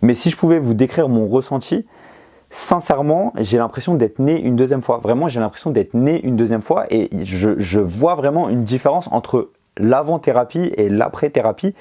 Mais si je pouvais vous décrire mon ressenti, sincèrement, j'ai l'impression d'être né une deuxième fois. Vraiment, j'ai l'impression d'être né une deuxième fois et je vois vraiment une différence entre l'avant-thérapie et l'après-thérapie.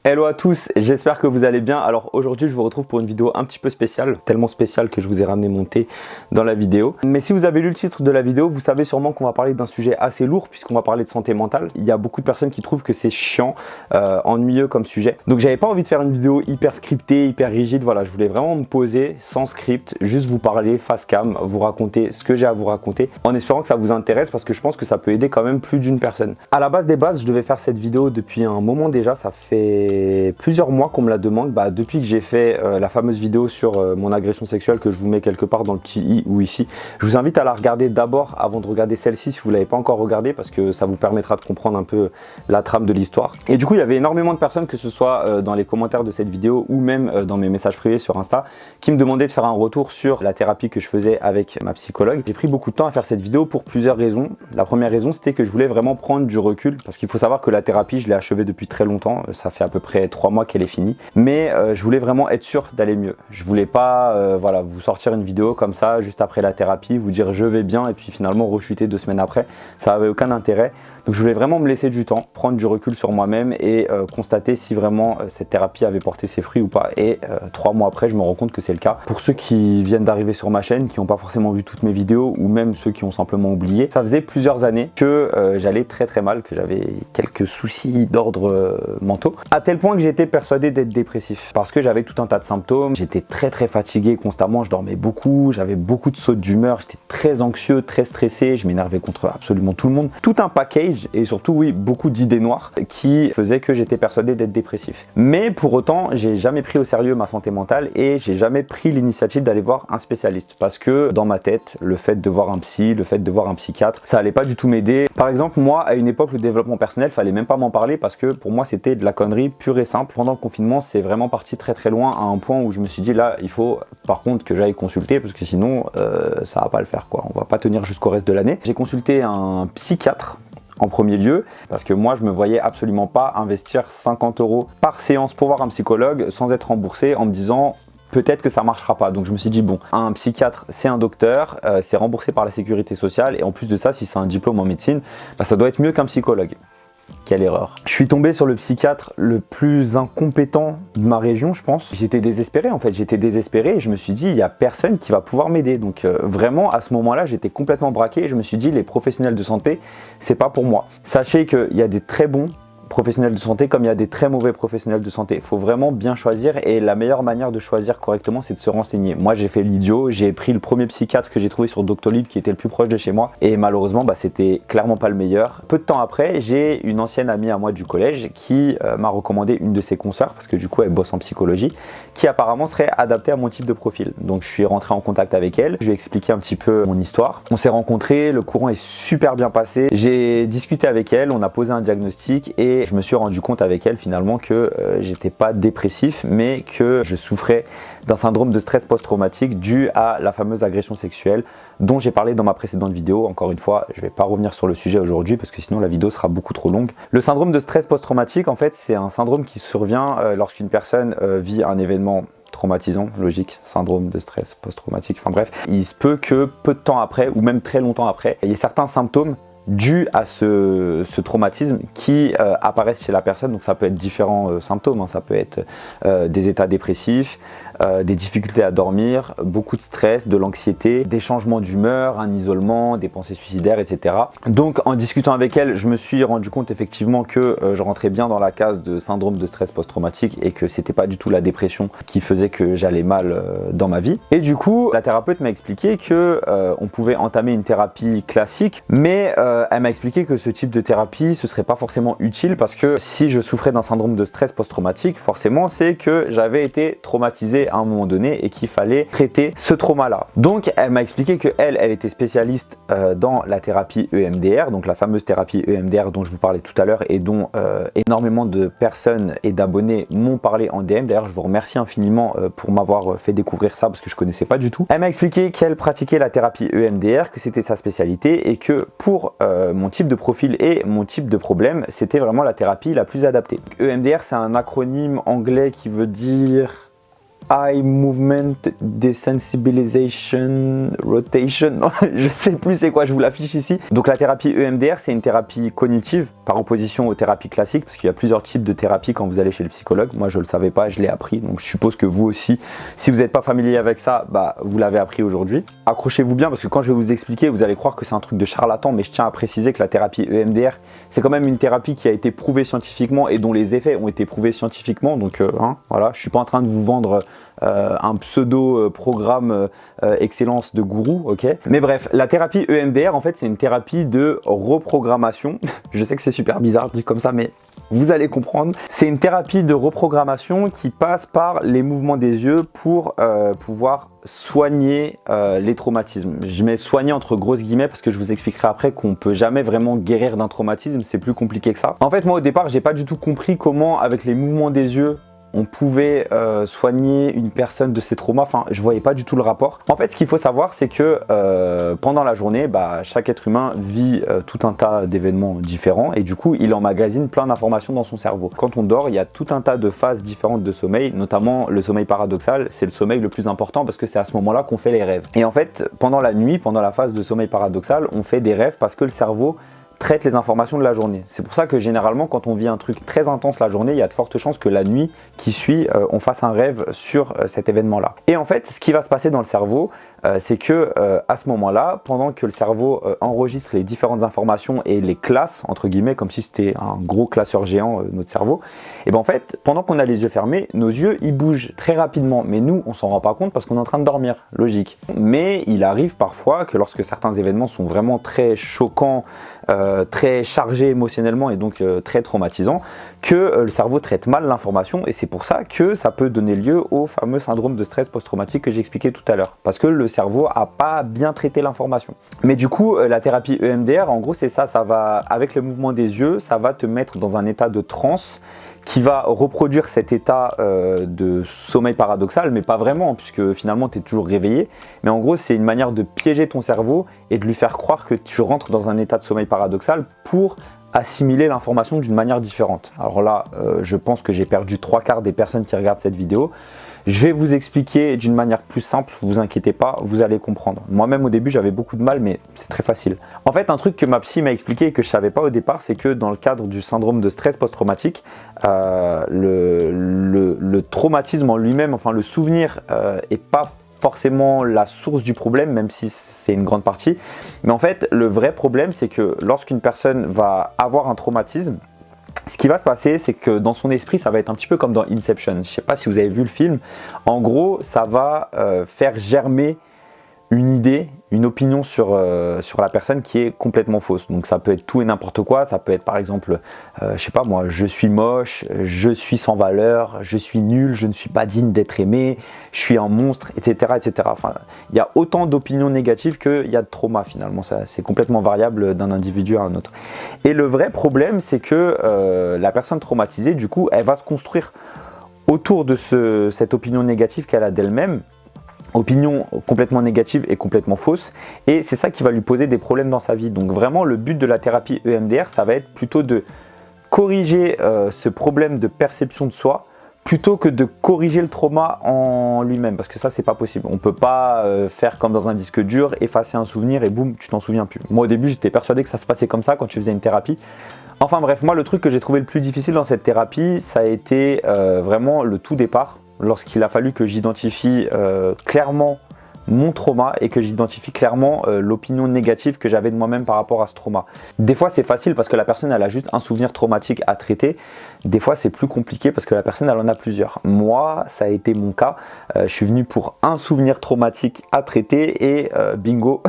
Hello à tous, j'espère que vous allez bien. Alors aujourd'hui je vous retrouve pour une vidéo un petit peu spéciale, tellement spéciale que je vous ai ramené mon thé dans la vidéo. Mais si vous avez lu le titre de la vidéo, vous savez sûrement qu'on va parler d'un sujet assez lourd puisqu'on va parler de santé mentale. Il y a beaucoup de personnes qui trouvent que c'est chiant, ennuyeux comme sujet. Donc j'avais pas envie de faire une vidéo hyper scriptée, hyper rigide. Voilà, je voulais vraiment me poser sans script, juste vous parler face cam, vous raconter ce que j'ai à vous raconter en espérant que ça vous intéresse parce que je pense que ça peut aider quand même plus d'une personne. À la base des bases, je devais faire cette vidéo depuis un moment déjà, ça fait plusieurs mois qu'on me la demande, depuis que j'ai fait la fameuse vidéo sur mon agression sexuelle que je vous mets quelque part dans le petit i ou ici. Je vous invite à la regarder d'abord avant de regarder celle-ci si vous ne l'avez pas encore regardée parce que ça vous permettra de comprendre un peu la trame de l'histoire. Et du coup il y avait énormément de personnes, que ce soit dans les commentaires de cette vidéo ou même dans mes messages privés sur Insta, qui me demandaient de faire un retour sur la thérapie que je faisais avec ma psychologue. J'ai pris beaucoup de temps à faire cette vidéo pour plusieurs raisons. La première raison, c'était que je voulais vraiment prendre du recul parce qu'il faut savoir que la thérapie je l'ai achevée depuis très longtemps, ça fait à peu près 3 mois qu'elle est finie, mais je voulais vraiment être sûr d'aller mieux. Je voulais pas voilà, vous sortir une vidéo comme ça juste après la thérapie, vous dire je vais bien et puis finalement rechuter 2 semaines après, ça avait aucun intérêt. Donc je voulais vraiment me laisser du temps, prendre du recul sur moi-même et constater si vraiment cette thérapie avait porté ses fruits ou pas. Et 3 mois après, je me rends compte que c'est le cas. Pour ceux qui viennent d'arriver sur ma chaîne, qui n'ont pas forcément vu toutes mes vidéos ou même ceux qui ont simplement oublié, ça faisait plusieurs années que j'allais très mal, que j'avais quelques soucis d'ordre mentaux, à tel point que j'étais persuadé d'être dépressif parce que j'avais tout un tas de symptômes. J'étais très fatigué constamment, je dormais beaucoup, j'avais beaucoup de sautes d'humeur, j'étais très anxieux, très stressé, je m'énervais contre absolument tout le monde. Tout un package et surtout oui, beaucoup d'idées noires qui faisaient que j'étais persuadé d'être dépressif. Mais pour autant, j'ai jamais pris au sérieux ma santé mentale et j'ai jamais pris l'initiative d'aller voir un spécialiste parce que dans ma tête, le fait de voir un psy, le fait de voir un psychiatre, ça allait pas du tout m'aider. Par exemple, moi, à une époque, le développement personnel, fallait même pas m'en parler parce que pour moi, c'était de la connerie pure et simple. Pendant le confinement, c'est vraiment parti très loin à un point où je me suis dit là, il faut par contre que j'aille consulter parce que sinon, ça va pas le faire quoi. On va pas tenir jusqu'au reste de l'année. J'ai consulté un psychiatre en premier lieu, parce que moi je me voyais absolument pas investir 50 € par séance pour voir un psychologue sans être remboursé en me disant peut-être que ça marchera pas. Donc je me suis dit bon, un psychiatre c'est un docteur, c'est remboursé par la sécurité sociale et en plus de ça, si c'est un diplôme en médecine, ça doit être mieux qu'un psychologue. Quelle erreur. Je suis tombé sur le psychiatre le plus incompétent de ma région, je pense. J'étais désespéré en fait, j'étais désespéré et je me suis dit il n'y a personne qui va pouvoir m'aider. Donc vraiment à ce moment-là, j'étais complètement braqué et je me suis dit les professionnels de santé, c'est pas pour moi. Sachez qu'il y a des très bons professionnels de santé comme il y a des très mauvais professionnels de santé. Il faut vraiment bien choisir et la meilleure manière de choisir correctement, c'est de se renseigner. Moi, j'ai fait l'idiot, j'ai pris le premier psychiatre que j'ai trouvé sur Doctolib qui était le plus proche de chez moi et malheureusement, c'était clairement pas le meilleur. Peu de temps après, j'ai une ancienne amie à moi du collège qui m'a recommandé une de ses consoeurs parce que du coup, elle bosse en psychologie, qui apparemment serait adaptée à mon type de profil. Donc, je suis rentré en contact avec elle, je lui ai expliqué un petit peu mon histoire. On s'est rencontrés, le courant est super bien passé. J'ai discuté avec elle, on a posé un diagnostic et je me suis rendu compte avec elle finalement que j'étais pas dépressif mais que je souffrais d'un syndrome de stress post-traumatique dû à la fameuse agression sexuelle dont j'ai parlé dans ma précédente vidéo. Encore une fois, je vais pas revenir sur le sujet aujourd'hui parce que sinon la vidéo sera beaucoup trop longue. Le syndrome de stress post-traumatique, en fait, c'est un syndrome qui survient lorsqu'une personne vit un événement traumatisant, logique, syndrome de stress post-traumatique, enfin bref. Il se peut que peu de temps après ou même très longtemps après, il y ait certains symptômes dû à ce traumatisme qui apparaissent chez la personne. Donc ça peut être différents symptômes, ça peut être des états dépressifs, des difficultés à dormir, beaucoup de stress, de l'anxiété, des changements d'humeur, un isolement, des pensées suicidaires, etc. Donc en discutant avec elle, je me suis rendu compte effectivement que je rentrais bien dans la case de syndrome de stress post-traumatique et que c'était pas du tout la dépression qui faisait que j'allais mal dans ma vie. Et du coup, la thérapeute m'a expliqué que on pouvait entamer une thérapie classique, mais elle m'a expliqué que ce type de thérapie, ce serait pas forcément utile parce que si je souffrais d'un syndrome de stress post-traumatique, forcément c'est que j'avais été traumatisé à un moment donné et qu'il fallait traiter ce trauma-là. Donc elle m'a expliqué que elle était spécialiste dans la thérapie EMDR, donc la fameuse thérapie EMDR dont je vous parlais tout à l'heure et dont énormément de personnes et d'abonnés m'ont parlé en DM. D'ailleurs, je vous remercie infiniment pour m'avoir fait découvrir ça parce que je connaissais pas du tout. Elle m'a expliqué qu'elle pratiquait la thérapie EMDR, que c'était sa spécialité et que pour mon type de profil et mon type de problème, c'était vraiment la thérapie la plus adaptée. EMDR, c'est un acronyme anglais qui veut dire Eye Movement Desensibilization Rotation. Je sais plus c'est quoi, je vous l'affiche ici. Donc la thérapie EMDR, c'est une thérapie cognitive par opposition aux thérapies classiques, parce qu'il y a plusieurs types de thérapies quand vous allez chez le psychologue. Moi je le savais pas, je l'ai appris, donc je suppose que vous aussi, si vous n'êtes pas familier avec ça, bah vous l'avez appris aujourd'hui. Accrochez-vous bien, parce que quand je vais vous expliquer, vous allez croire que c'est un truc de charlatan, mais je tiens à préciser que la thérapie EMDR, c'est quand même une thérapie qui a été prouvée scientifiquement et dont les effets ont été prouvés scientifiquement. Donc voilà, je suis pas en train de vous vendre un pseudo programme excellence de gourou, ok. Mais bref, la thérapie EMDR, en fait, c'est une thérapie de reprogrammation. Je sais que c'est super bizarre dit comme ça, mais vous allez comprendre. C'est une thérapie de reprogrammation qui passe par les mouvements des yeux pour pouvoir soigner les traumatismes. Je mets soigner entre grosses guillemets parce que je vous expliquerai après qu'on peut jamais vraiment guérir d'un traumatisme, c'est plus compliqué que ça. En fait, moi au départ, j'ai pas du tout compris comment avec les mouvements des yeux on pouvait soigner une personne de ses traumas, enfin je voyais pas du tout le rapport. En fait, ce qu'il faut savoir, c'est que pendant la journée, chaque être humain vit tout un tas d'événements différents et du coup il emmagasine plein d'informations dans son cerveau. Quand on dort, il y a tout un tas de phases différentes de sommeil, notamment le sommeil paradoxal, c'est le sommeil le plus important parce que c'est à ce moment-là qu'on fait les rêves. Et en fait, pendant la nuit, pendant la phase de sommeil paradoxal, on fait des rêves parce que le cerveau traite les informations de la journée. C'est pour ça que généralement quand on vit un truc très intense la journée, il y a de fortes chances que la nuit qui suit, on fasse un rêve sur cet événement-là. Et en fait, ce qui va se passer dans le cerveau, c'est que à ce moment-là, pendant que le cerveau enregistre les différentes informations et les classe, entre guillemets, comme si c'était un gros classeur géant, notre cerveau, et ben en fait, pendant qu'on a les yeux fermés, nos yeux, ils bougent très rapidement. Mais nous, on s'en rend pas compte parce qu'on est en train de dormir, logique. Mais il arrive parfois que lorsque certains événements sont vraiment très choquants, très chargés émotionnellement et donc très traumatisants, que le cerveau traite mal l'information et c'est pour ça que ça peut donner lieu au fameux syndrome de stress post-traumatique que j'expliquais tout à l'heure. Parce que le cerveau a pas bien traité l'information. Mais du coup, la thérapie EMDR, en gros, c'est ça, ça va, avec le mouvement des yeux, ça va te mettre dans un état de transe qui va reproduire cet état de sommeil paradoxal, mais pas vraiment, puisque finalement tu es toujours réveillé. Mais en gros, c'est une manière de piéger ton cerveau et de lui faire croire que tu rentres dans un état de sommeil paradoxal pour assimiler l'information d'une manière différente. Alors là, je pense que j'ai perdu 3/4 des personnes qui regardent cette vidéo. Je vais vous expliquer d'une manière plus simple, vous inquiétez pas, vous allez comprendre. Moi-même au début j'avais beaucoup de mal, mais c'est très facile. En fait, un truc que ma psy m'a expliqué et que je savais pas au départ, c'est que dans le cadre du syndrome de stress post-traumatique, le traumatisme en lui-même, enfin le souvenir est pas forcément la source du problème, même si c'est une grande partie. Mais en fait, le vrai problème, c'est que lorsqu'une personne va avoir un traumatisme, ce qui va se passer, c'est que dans son esprit, ça va être un petit peu comme dans Inception. Je ne sais pas si vous avez vu le film. En gros, ça va faire germer une idée, une opinion sur la personne qui est complètement fausse. Donc ça peut être tout et n'importe quoi. Ça peut être par exemple, je sais pas moi, je suis moche, je suis sans valeur, je suis nul, je ne suis pas digne d'être aimé, je suis un monstre, etc., etc. Enfin, il y a autant d'opinions négatives qu'il y a de trauma finalement. C'est complètement variable d'un individu à un autre. Et le vrai problème, c'est que la personne traumatisée, du coup, elle va se construire autour de cette opinion négative qu'elle a d'elle-même. Opinion complètement négative et complètement fausse, et c'est ça qui va lui poser des problèmes dans sa vie. Donc vraiment le but de la thérapie EMDR, ça va être plutôt de corriger ce problème de perception de soi plutôt que de corriger le trauma en lui-même, parce que ça c'est pas possible. On peut pas faire comme dans un disque dur, effacer un souvenir et boum, tu t'en souviens plus. Moi au début j'étais persuadé que ça se passait comme ça quand tu faisais une thérapie. Enfin bref, moi le truc que j'ai trouvé le plus difficile dans cette thérapie, ça a été vraiment le tout départ, lorsqu'il a fallu que j'identifie clairement mon trauma et que j'identifie clairement l'opinion négative que j'avais de moi-même par rapport à ce trauma. Des fois c'est facile parce que la personne elle a juste un souvenir traumatique à traiter. Des fois c'est plus compliqué parce que la personne elle en a plusieurs. Moi ça a été mon cas, je suis venu pour un souvenir traumatique à traiter et bingo.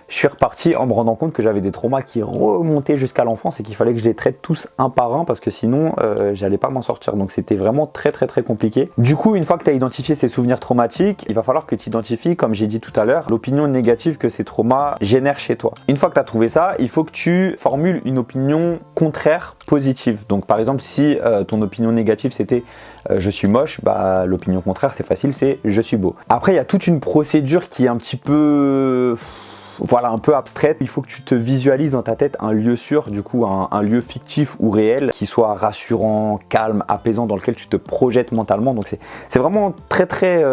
Je suis reparti en me rendant compte que j'avais des traumas qui remontaient jusqu'à l'enfance et qu'il fallait que je les traite tous un par un parce que sinon j'allais pas m'en sortir. Donc c'était vraiment très compliqué. Du coup, une fois que tu as identifié ces souvenirs traumatiques, il va falloir que tu identifies, comme j'ai dit tout à l'heure, l'opinion négative que ces traumas génèrent chez toi. Une fois que tu as trouvé ça, il faut que tu formules une opinion contraire positive. Donc par exemple, si ton opinion négative c'était je suis moche, bah l'opinion contraire c'est facile, c'est je suis beau. Après il y a toute une procédure qui est un petit peu voilà, un peu abstraite. Il faut que tu te visualises dans ta tête un lieu sûr, du coup un lieu fictif ou réel qui soit rassurant, calme, apaisant, dans lequel tu te projettes mentalement. Donc c'est vraiment très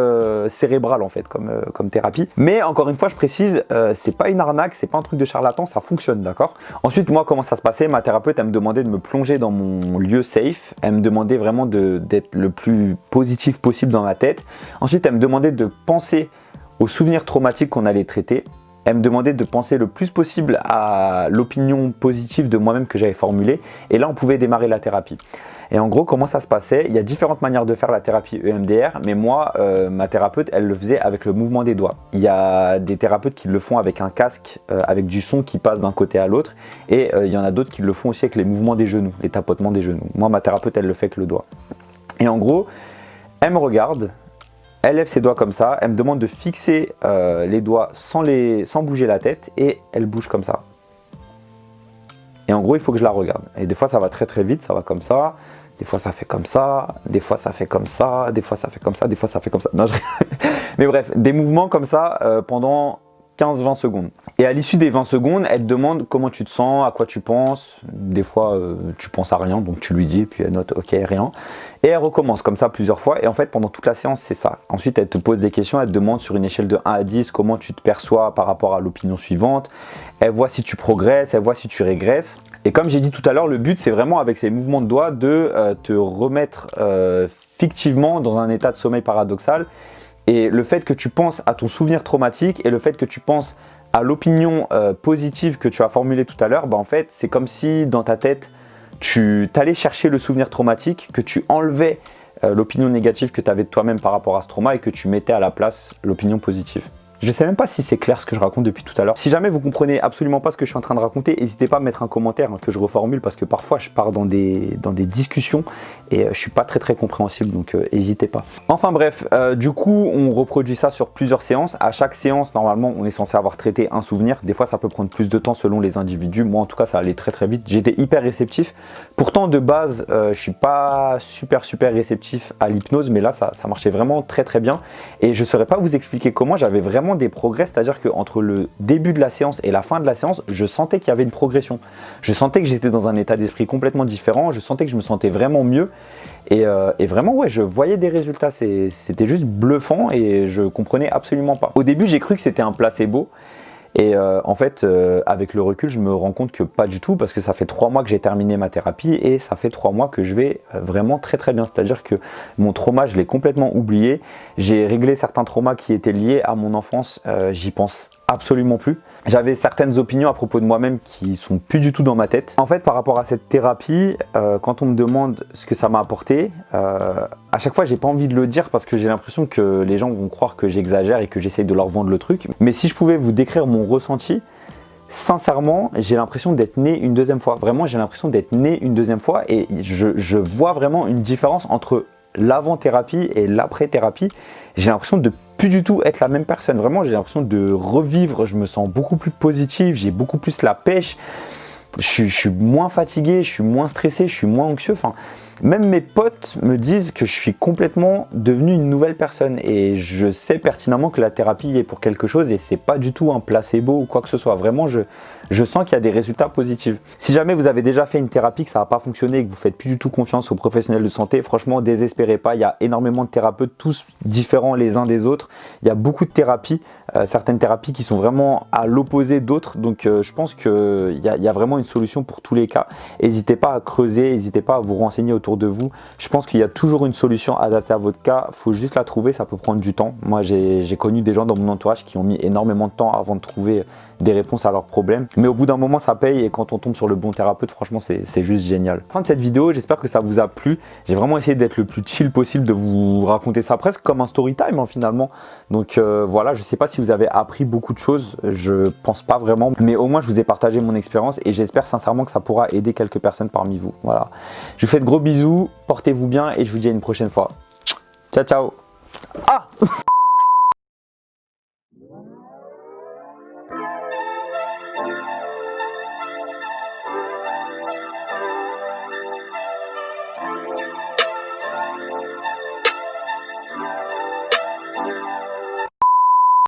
cérébral en fait comme thérapie. Mais encore une fois, je précise, c'est pas une arnaque, c'est pas un truc de charlatan, ça fonctionne, d'accord? Ensuite, moi, comment ça se passait? Ma thérapeute, elle me demandait de me plonger dans mon lieu safe. Elle me demandait vraiment d'être le plus positif possible dans ma tête. Ensuite, elle me demandait de penser aux souvenirs traumatiques qu'on allait traiter. Elle me demandait de penser le plus possible à l'opinion positive de moi-même que j'avais formulée. Et là, on pouvait démarrer la thérapie. Et en gros, comment ça se passait? Il y a différentes manières de faire la thérapie EMDR, mais moi, ma thérapeute, elle le faisait avec le mouvement des doigts. Il y a des thérapeutes qui le font avec un casque, avec du son qui passe d'un côté à l'autre. Et il y en a d'autres qui le font aussi avec les mouvements des genoux, les tapotements des genoux. Moi, ma thérapeute, elle le fait avec le doigt. Et en gros, elle me regarde. Elle lève ses doigts comme ça, elle me demande de fixer les doigts sans bouger la tête et elle bouge comme ça. Et en gros, il faut que je la regarde. Et des fois, ça va très vite, ça va comme ça. Des fois, ça fait comme ça. Des fois, ça fait comme ça. Des fois, ça fait comme ça. Des fois, ça fait comme ça. Non, mais bref, des mouvements comme ça pendant 15-20 secondes. Et à l'issue des 20 secondes, elle te demande comment tu te sens, à quoi tu penses. Des fois, tu penses à rien, donc tu lui dis, puis elle note ok, rien. Et elle recommence comme ça plusieurs fois. Et en fait, pendant toute la séance, c'est ça. Ensuite, elle te pose des questions, elle te demande sur une échelle de 1 à 10 comment tu te perçois par rapport à l'opinion suivante. Elle voit si tu progresses, elle voit si tu régresses. Et comme j'ai dit tout à l'heure, le but, c'est vraiment avec ces mouvements de doigts de te remettre fictivement dans un état de sommeil paradoxal. Et le fait que tu penses à ton souvenir traumatique et le fait que tu penses à l'opinion positive que tu as formulée tout à l'heure, bah en fait, c'est comme si dans ta tête, tu t'allais chercher le souvenir traumatique, que tu enlevais l'opinion négative que tu avais de toi-même par rapport à ce trauma et que tu mettais à la place l'opinion positive. Je sais même pas si c'est clair ce que je raconte depuis tout à l'heure. Si jamais vous comprenez absolument pas ce que je suis en train de raconter, n'hésitez pas à mettre un commentaire que je reformule parce que parfois je pars dans des discussions et je suis pas très compréhensible, donc n'hésitez pas. Enfin bref, du coup on reproduit ça sur plusieurs séances. À chaque séance, normalement on est censé avoir traité un souvenir. Des fois ça peut prendre plus de temps selon les individus. Moi en tout cas ça allait très vite. J'étais hyper réceptif. Pourtant de base je suis pas super réceptif à l'hypnose, mais là ça marchait vraiment très bien. Et je saurais pas vous expliquer comment. J'avais vraiment des progrès, c'est-à-dire qu'entre le début de la séance et la fin de la séance, je sentais qu'il y avait une progression. Je sentais que j'étais dans un état d'esprit complètement différent, je sentais que je me sentais vraiment mieux et vraiment ouais, je voyais des résultats, c'était juste bluffant et je comprenais absolument pas. Au début j'ai cru que c'était un placebo et en fait avec le recul je me rends compte que pas du tout, parce que ça fait 3 mois que j'ai terminé ma thérapie et ça fait 3 mois que je vais vraiment très bien, c'est à dire que mon trauma je l'ai complètement oublié. J'ai réglé certains traumas qui étaient liés à mon enfance, j'y pense absolument plus. J'avais certaines opinions à propos de moi-même qui sont plus du tout dans ma tête. En fait, par rapport à cette thérapie, quand on me demande ce que ça m'a apporté, à chaque fois j'ai pas envie de le dire parce que j'ai l'impression que les gens vont croire que j'exagère et que j'essaye de leur vendre le truc. Mais si je pouvais vous décrire mon ressenti, sincèrement, j'ai l'impression d'être né une deuxième fois. Vraiment, j'ai l'impression d'être né une deuxième fois et je vois vraiment une différence entre l'avant-thérapie et l'après-thérapie. J'ai l'impression de plus du tout être la même personne. Vraiment, j'ai l'impression de revivre. Je me sens beaucoup plus positif, j'ai beaucoup plus la pêche. Je suis moins fatigué, je suis moins stressé, je suis moins anxieux. Enfin, même mes potes me disent que je suis complètement devenu une nouvelle personne et je sais pertinemment que la thérapie est pour quelque chose et c'est pas du tout un placebo ou quoi que ce soit. Vraiment, je sens qu'il y a des résultats positifs. Si jamais vous avez déjà fait une thérapie, que ça n'a pas fonctionné et que vous faites plus du tout confiance aux professionnels de santé, franchement, désespérez pas. Il y a énormément de thérapeutes, tous différents les uns des autres. Il y a beaucoup de thérapies, certaines thérapies qui sont vraiment à l'opposé d'autres. Donc, je pense qu'il y a vraiment une solution pour tous les cas. N'hésitez pas à creuser, n'hésitez pas à vous renseigner autour de vous. Je pense qu'il y a toujours une solution adaptée à votre cas. Il faut juste la trouver, ça peut prendre du temps. Moi, j'ai connu des gens dans mon entourage qui ont mis énormément de temps avant de trouver des réponses à leurs problèmes. Mais au bout d'un moment, ça paye et quand on tombe sur le bon thérapeute, franchement, c'est juste génial. Fin de cette vidéo, j'espère que ça vous a plu. J'ai vraiment essayé d'être le plus chill possible, de vous raconter ça presque comme un story time hein, finalement. Donc voilà, je sais pas si vous avez appris beaucoup de choses, je pense pas vraiment. Mais au moins, je vous ai partagé mon expérience et j'espère sincèrement que ça pourra aider quelques personnes parmi vous. Voilà. Je vous fais de gros bisous, portez-vous bien et je vous dis à une prochaine fois. Ciao, ciao. Ah